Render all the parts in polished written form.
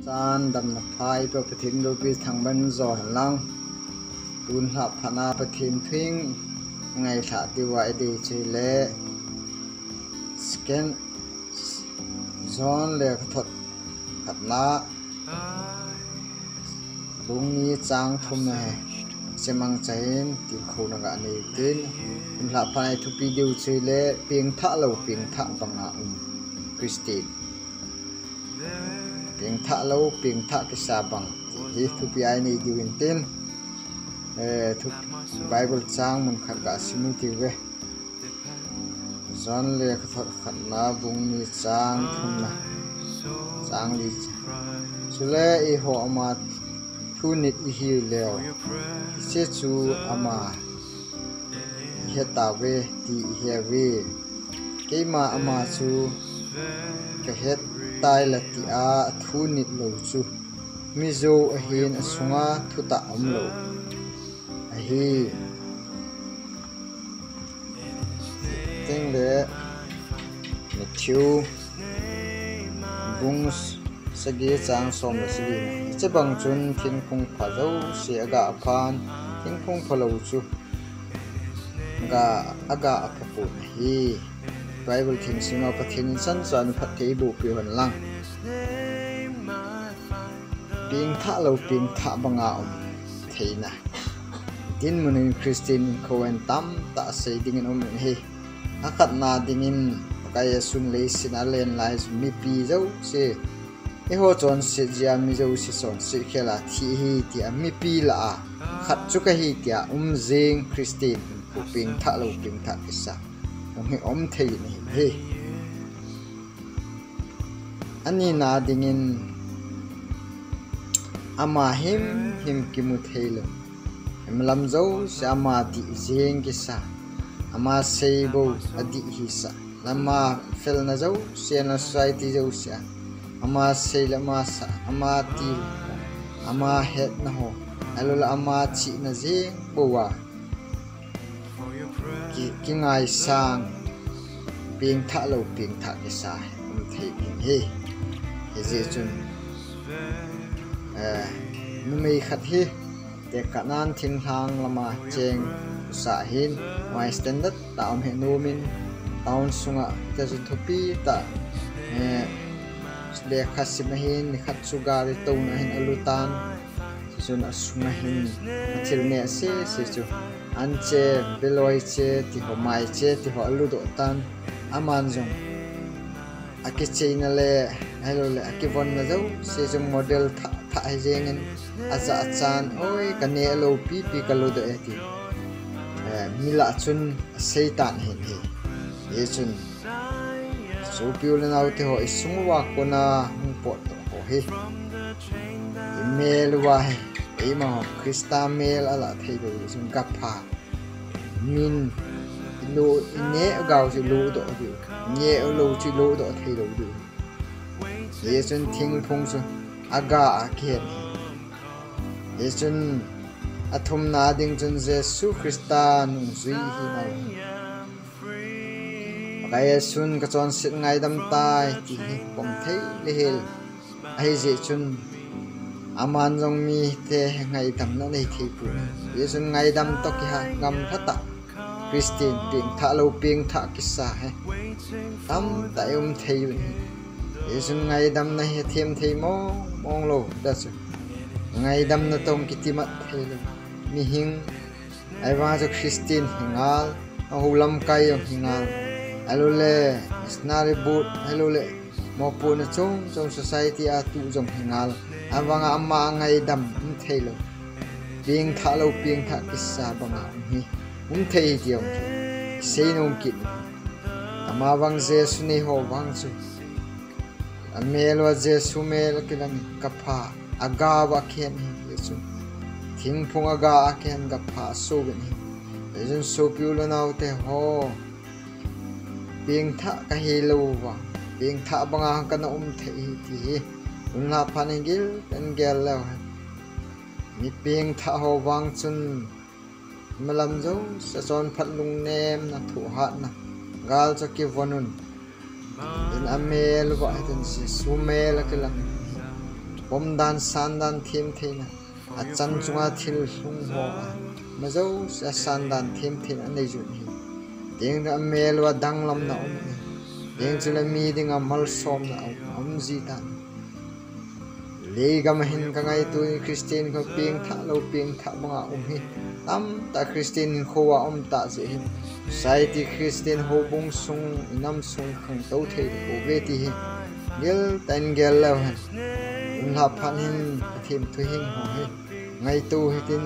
San dam na phai pa pathin ro pi thang ban zo lang tun ha phana pathin thing ngai tha ti wai de che le scan zon le thot khat na lung ni chang thum na semang chain ti khona ga ni tin tun ha phai thu pi deu che le ping tha lo ping tha banga Christi ping tha lâu ping tha cái sa bằng thì thu pi ai này điều in tin thu Bible trang mun khát cả simu ti ve zon le khát na bung ni trang thum na trang li sule I ho ama thu nit I hi leo se chu ama he ta ve ti he ve ke ma ama chu ke het tai la ti a thu nit lo chu mi zo a hin a sunga thu ta om lo a hi teng le Matthew bung sagi chang som la si che bang chun thin khung pha zo se aga phan thin khung pha lo chu ga aga a pu hi Bible thing sima pathin san san phat thei bu pi hon lang ping tha lo ping tha banga om theina tin munin Christian khoen tam ta sei ding in om he akat na ding in kaya sun le sin alen lai mi pi zo se e ho chon se jia mi zo si son se khela thi hi ti mi pi la khat chu ka hi tia jing Christian pu ping tha lo ping tha isa he om thei ni he ani na dingin ama him kimu theilo emlam zo se ama di jeng ki sa ama seibo adi hi sa lama fel na zo se na society zo sa ama seilama sa ama ti ama het na ho alula ama chi na jeng bowa ki ngai sang ping tha lo ping tha ke sa om thei he je chun nu mei khat hi te kanan thing hang lama cheng sa hin my standard ta om he no min town sunga ta ju thopi ta de khasim hin khat sugari to na hin alutan sun asunga hin thil ne se chu anche beloi che ti ho mai che ti ho alu do tan aman jong akicheina le hello le akivon na zo se jong model tha jengin aza chan oi kane lo pi kalo do eti mila chun seitan hen he ye chun so piul na te ho isungwa kona po to ho he email wa he ema Krista mail ala thei do sum kapha min lo ne gao si lo do du ne lo chi lo do thei do du ye chun thing phung su aga akhen ye chun athum na ding chun Jesu Krista nu zui hi na kaya sun ka chon sit ngai dam tai ti pom thei le hel ai je chun aman jong mi te ngai dam na nei thei pu ye chun ngai dam to ki ha ngam thata Christian ping tha lo ping tha kisa he tam ta thei ni ye chun ngai dam na he them thei mong lo da chu ngai dam na tong kitimat thei lo mi hing ai wa cho Christian hingal hulam kai yong hingal alole snare boot alole mo pu na chong society a tu jong hingal awanga amma ngai dam thei lo ping tha lo ping tha kisa banga hi thei tiong sei nong kit ama wang Jesu ni ho wang chu amelo Jesu mel kilang kapha aga wa khen Jesu thing phung aga khen kapha so ni Jesu so piulo nau te ho ping tha ka helo wa ping tha banga kana thei ti unla phaningil kan gel la mi ping tha ho wang chun malam zo sa son phat lung nem na thu hat na gal cho ki vonun in amel wa ten si sumel kilang bom dan san dan thêm thế na à chân chunga thil lung ho mà dấu sa san dan thêm thế na nei jun hi tiếng ra mel wa dang lam na om tiếng chula mi ding amal som na om ji tan le gam hin ka ngai tu Christian ko pieng tha lo pieng tha banga hi tam ta Christian kho wa ta je hin society Christian ho bung sung inam sung khang to the o ve ti hi gel tan gel la han la phan hin thim thu hin ho hi ngai tu hitin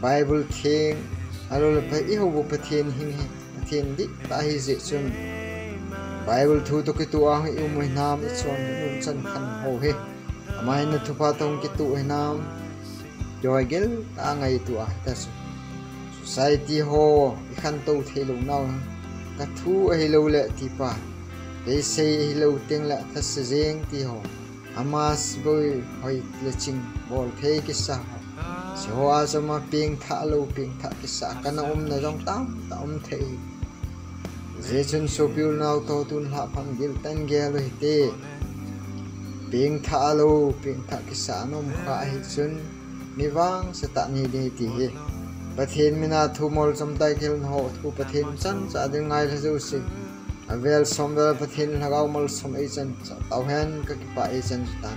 Bible thing alo la pa I ho bo pathian hin hi pathian di ta hi je chun Bible thu to ki tu a hi u mai nam I chon nun chan khan ho hi amai na thu pa tong ki tu hi nam joy gel ta ngai tu a ta society ho I khan to the lo naw ka thu hi lo le ti pa they say hi lo ting la ta se jeng ti ho amas boy hoi le ching bol the ki sa so a sama ping tha lo ping tha ki sa kana na jong tam ta the je chun so piul naw to tun ha phang gil tan ge lo te ping tha lo ping tha ki sa nom kha hi chun mi wang sa ta ni de ti hi pathin mina thu mol cham tai khel ho thu pathin chan cha de ngai la ju si avel som da pathin lagaw mol som ai chan tau hen ka ki pa ai chan tan